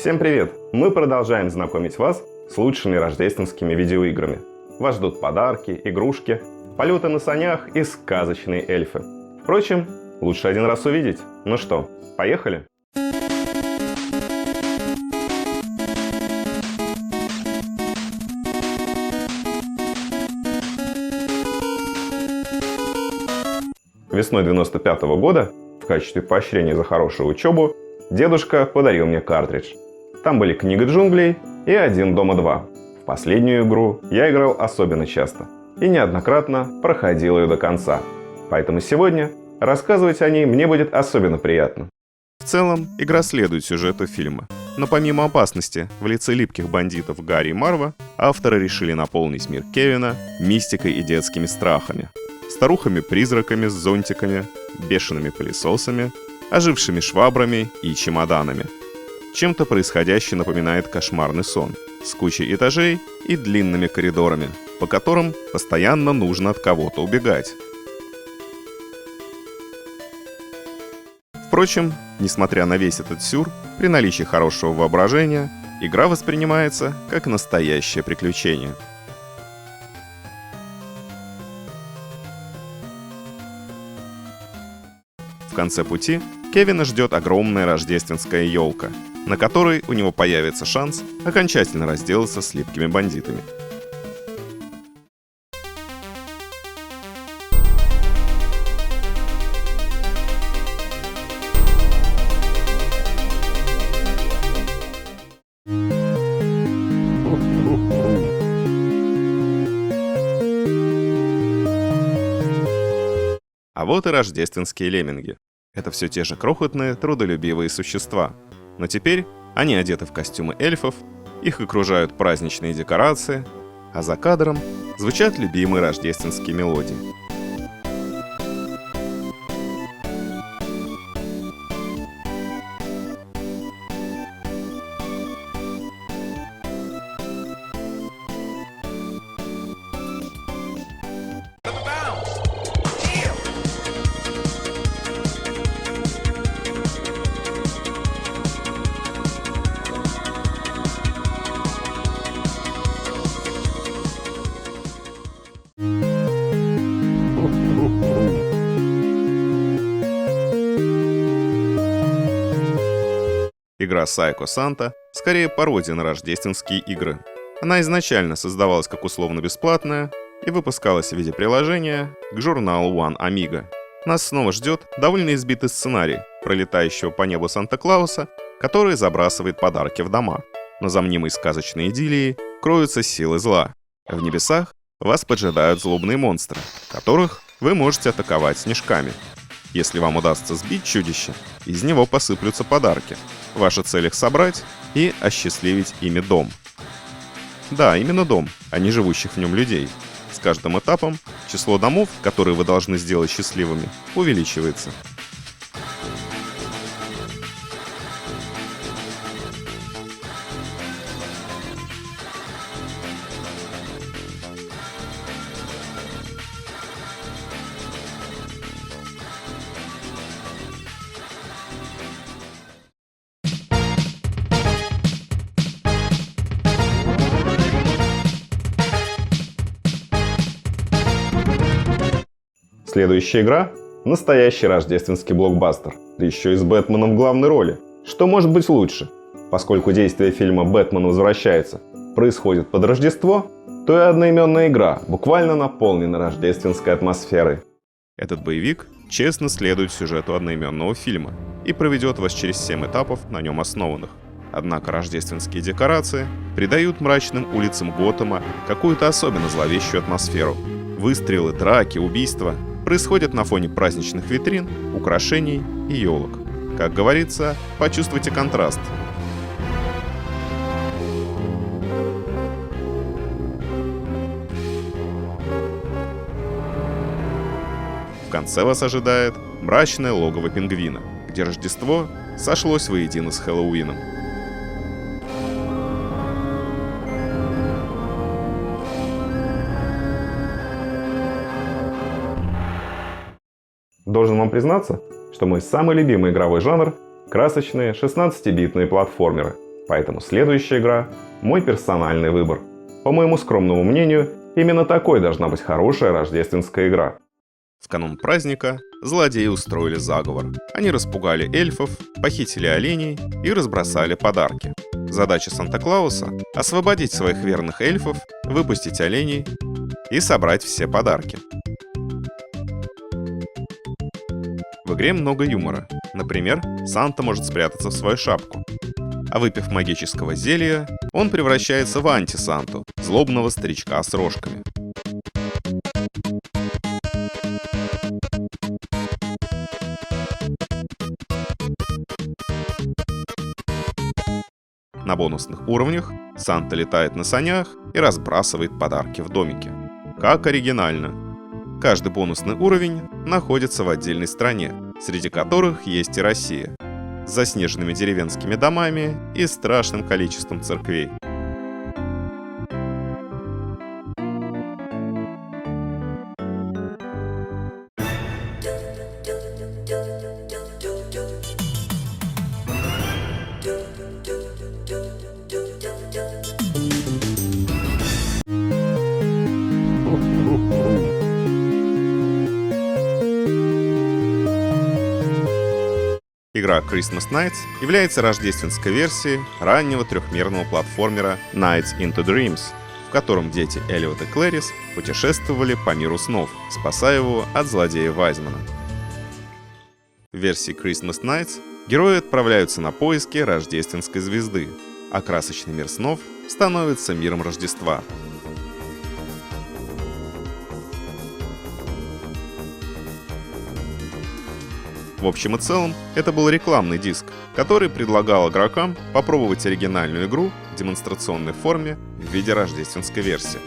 Всем привет! Мы продолжаем знакомить вас с лучшими рождественскими видеоиграми. Вас ждут подарки, игрушки, полеты на санях и сказочные эльфы. Впрочем, лучше один раз увидеть. Ну что, поехали? Весной 1995 года, в качестве поощрения за хорошую учебу, дедушка подарил мне картридж. Там были «Книга джунглей» и «Один дома 2». В последнюю игру я играл особенно часто и неоднократно проходил ее до конца. Поэтому сегодня рассказывать о ней мне будет особенно приятно. В целом, игра следует сюжету фильма. Но помимо опасности в лице липких бандитов Гарри и Марва, авторы решили наполнить мир Кевина мистикой и детскими страхами. Старухами-призраками с зонтиками, бешеными пылесосами, ожившими швабрами и чемоданами. Чем-то происходящее напоминает кошмарный сон, с кучей этажей и длинными коридорами, по которым постоянно нужно от кого-то убегать. Впрочем, несмотря на весь этот сюр, при наличии хорошего воображения, игра воспринимается как настоящее приключение. В конце пути Кевина ждет огромная рождественская елка, на которой у него появится шанс окончательно разделаться с липкими бандитами. А вот и рождественские лемминги. Это все те же крохотные, трудолюбивые существа. Но теперь они одеты в костюмы эльфов, их окружают праздничные декорации, а за кадром звучат любимые рождественские мелодии. Игра Psycho Santa скорее пародия на рождественские игры. Она изначально создавалась как условно-бесплатная и выпускалась в виде приложения к журналу One Amiga. Нас снова ждет довольно избитый сценарий пролетающего по небу Санта-Клауса, который забрасывает подарки в дома. Но за мнимой сказочной идиллией кроются силы зла. В небесах вас поджидают злобные монстры, которых вы можете атаковать снежками. Если вам удастся сбить чудище, из него посыплются подарки. Ваша цель их собрать и осчастливить ими дом. Да, именно дом, а не живущих в нем людей. С каждым этапом число домов, которые вы должны сделать счастливыми, увеличивается. Следующая игра – настоящий рождественский блокбастер, да еще и с Бэтменом в главной роли. Что может быть лучше? Поскольку действие фильма «Бэтмен возвращается» происходит под Рождество, то и одноименная игра буквально наполнена рождественской атмосферой. Этот боевик честно следует сюжету одноименного фильма и проведет вас через 7 этапов, на нем основанных. Однако рождественские декорации придают мрачным улицам Готэма какую-то особенно зловещую атмосферу. Выстрелы, драки, убийства происходят на фоне праздничных витрин, украшений и елок. Как говорится, почувствуйте контраст. В конце вас ожидает мрачное логово пингвина, где Рождество сошлось воедино с Хэллоуином. Должен вам признаться, что мой самый любимый игровой жанр – красочные 16-битные платформеры. Поэтому следующая игра – мой персональный выбор. По моему скромному мнению, именно такой должна быть хорошая рождественская игра. В канун праздника злодеи устроили заговор. Они распугали эльфов, похитили оленей и разбросали подарки. Задача Санта-Клауса – освободить своих верных эльфов, выпустить оленей и собрать все подарки. В игре много юмора. Например, Санта может спрятаться в свою шапку. А выпив магического зелья, он превращается в анти-Санту, злобного старичка с рожками. На бонусных уровнях Санта летает на санях и разбрасывает подарки в домике. Как оригинально! Каждый бонусный уровень находится в отдельной стране, среди которых есть и Россия, с заснеженными деревенскими домами и страшным количеством церквей. Игра Christmas Nights является рождественской версией раннего трехмерного платформера Nights into Dreams, в котором дети Эллиот и Клэрис путешествовали по миру снов, спасая его от злодея Вайзмана. В версии Christmas Nights герои отправляются на поиски рождественской звезды, а красочный мир снов становится миром Рождества. В общем и целом, это был рекламный диск, который предлагал игрокам попробовать оригинальную игру в демонстрационной форме в виде рождественской версии.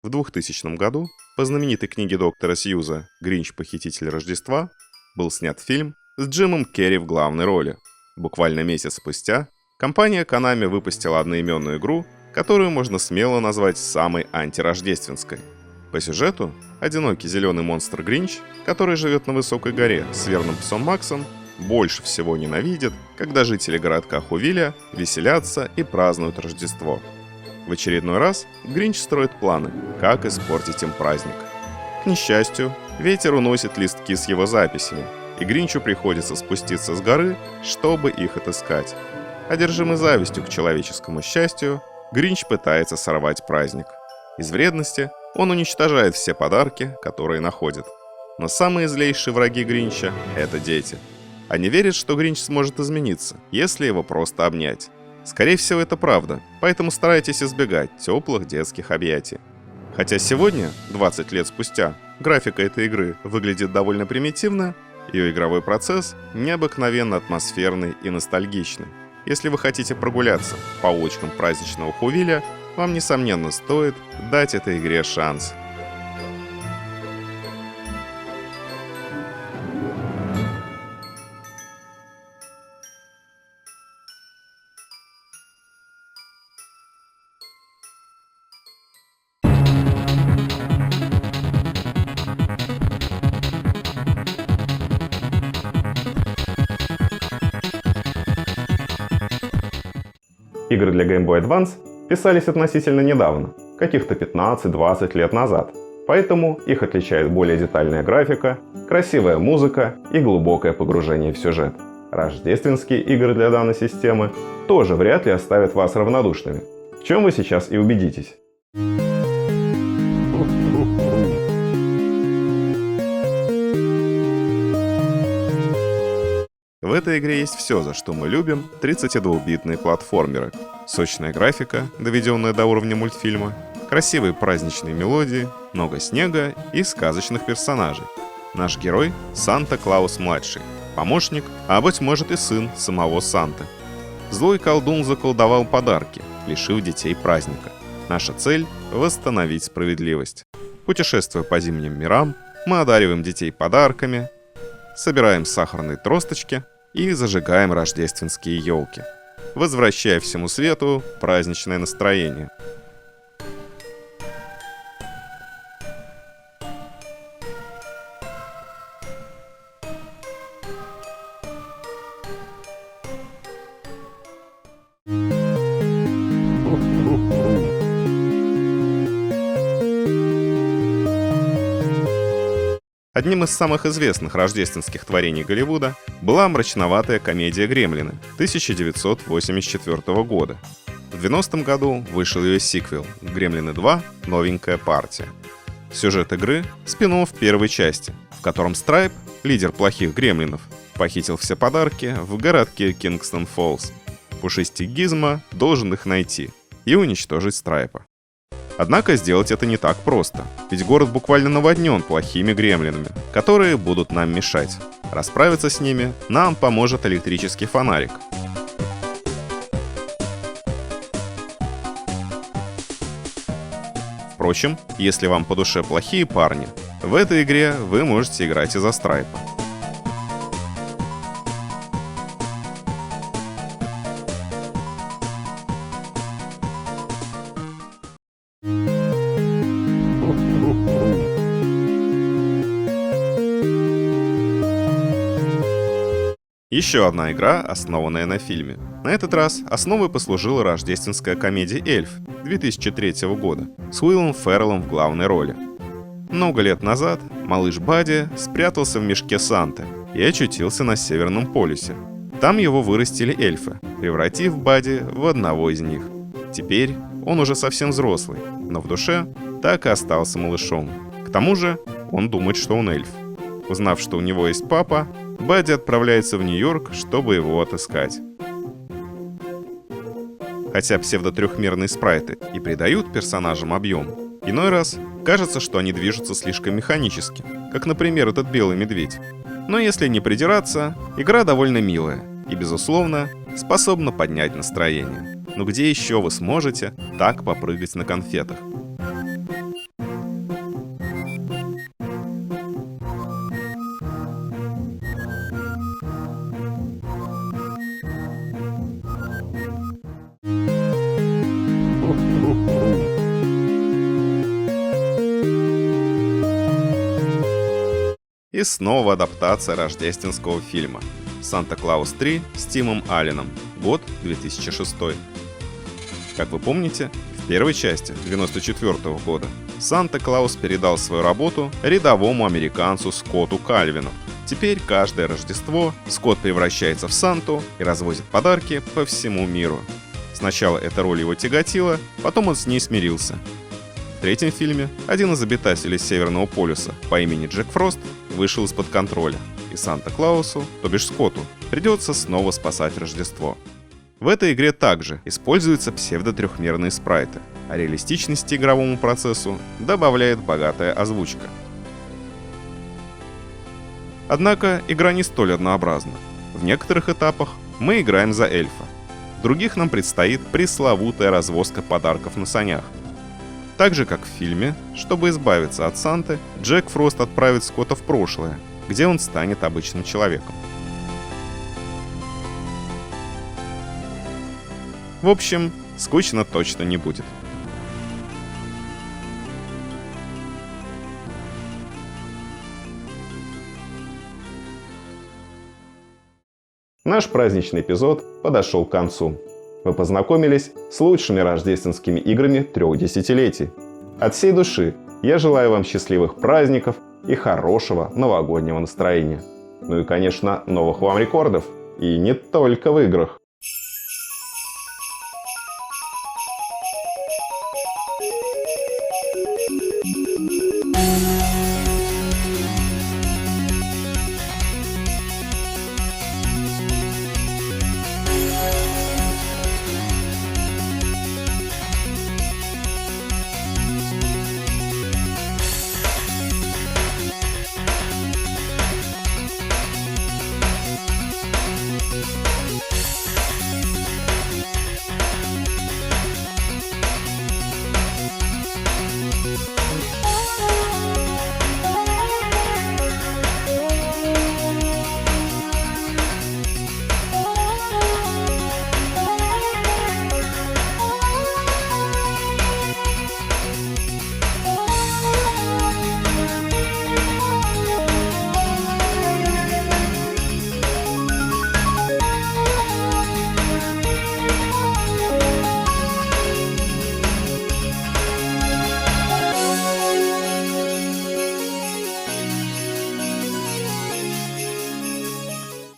В 2000 году по знаменитой книге доктора Сьюза «Гринч. Похититель Рождества» был снят фильм с Джимом Керри в главной роли. Буквально месяц спустя компания Konami выпустила одноименную игру, которую можно смело назвать самой антирождественской. По сюжету, одинокий зеленый монстр Гринч, который живет на высокой горе с верным псом Максом, больше всего ненавидит, когда жители городка Хувиля веселятся и празднуют Рождество. В очередной раз Гринч строит планы, как испортить им праздник. К несчастью, ветер уносит листки с его записями, и Гринчу приходится спуститься с горы, чтобы их отыскать. Одержимый завистью к человеческому счастью, Гринч пытается сорвать праздник. Из вредности он уничтожает все подарки, которые находит. Но самые злейшие враги Гринча – это дети. Они верят, что Гринч сможет измениться, если его просто обнять. Скорее всего, это правда, поэтому старайтесь избегать теплых детских объятий. Хотя сегодня, 20 лет спустя, графика этой игры выглядит довольно примитивно, ее игровой процесс необыкновенно атмосферный и ностальгичный. Если вы хотите прогуляться по улочкам праздничного Хувиля, вам, несомненно, стоит дать этой игре шанс. Игры для Game Boy Advance писались относительно недавно, каких-то 15-20 лет назад, поэтому их отличает более детальная графика, красивая музыка и глубокое погружение в сюжет. Рождественские игры для данной системы тоже вряд ли оставят вас равнодушными, в чем вы сейчас и убедитесь. В этой игре есть все, за что мы любим 32-битные платформеры. Сочная графика, доведенная до уровня мультфильма, красивые праздничные мелодии, много снега и сказочных персонажей. Наш герой — Санта-Клаус-младший, помощник, а быть может и сын самого Санты. Злой колдун заколдовал подарки, лишив детей праздника. Наша цель — восстановить справедливость. Путешествуя по зимним мирам, мы одариваем детей подарками, собираем сахарные тросточки и зажигаем рождественские елки, возвращая всему свету праздничное настроение. Одним из самых известных рождественских творений Голливуда была мрачноватая комедия «Гремлины» 1984 года. В 90-м году вышел ее сиквел «Гремлины 2. Новенькая партия». Сюжет игры — спин-офф первой части, в котором Страйп, лидер плохих гремлинов, похитил все подарки в городке Кингстон-Фоллс. Пушистик Гизмо должен их найти и уничтожить Страйпа. Однако сделать это не так просто, ведь город буквально наводнен плохими гремлинами, которые будут нам мешать. Расправиться с ними нам поможет электрический фонарик. Впрочем, если вам по душе плохие парни, в этой игре вы можете играть и за Страйпа. Еще одна игра, основанная на фильме. На этот раз основой послужила рождественская комедия «Эльф» 2003 года с Уиллом Ферреллом в главной роли. Много лет назад малыш Бадди спрятался в мешке Санты и очутился на Северном полюсе. Там его вырастили эльфы, превратив Бадди в одного из них. Теперь он уже совсем взрослый, но в душе так и остался малышом. К тому же он думает, что он эльф. Узнав, что у него есть папа, Бадди отправляется в Нью-Йорк, чтобы его отыскать. Хотя псевдотрехмерные спрайты и придают персонажам объем, иной раз кажется, что они движутся слишком механически, как, например, этот белый медведь. Но если не придираться, игра довольно милая и, безусловно, способна поднять настроение. Но где еще вы сможете так попрыгать на конфетах? И снова адаптация рождественского фильма «Санта-Клаус 3» с Тимом Алленом, год 2006. Как вы помните, в первой части 1994 года Санта-Клаус передал свою работу рядовому американцу Скотту Кальвину. Теперь каждое Рождество Скотт превращается в Санту и развозит подарки по всему миру. Сначала эта роль его тяготила, потом он с ней смирился. В третьем фильме один из обитателей Северного полюса по имени Джек Фрост вышел из-под контроля, и Санта-Клаусу, то бишь Скотту, придется снова спасать Рождество. В этой игре также используются псевдотрехмерные спрайты, а реалистичности игровому процессу добавляет богатая озвучка. Однако игра не столь однообразна. В некоторых этапах мы играем за эльфа, в других нам предстоит пресловутая развозка подарков на санях. Так же, как в фильме, чтобы избавиться от Санты, Джек Фрост отправит Скотта в прошлое, где он станет обычным человеком. В общем, скучно точно не будет. Наш праздничный эпизод подошел к концу. Мы познакомились с лучшими рождественскими играми 3 десятилетий. От всей души я желаю вам счастливых праздников и хорошего новогоднего настроения. Ну и, конечно, новых вам рекордов. И не только в играх.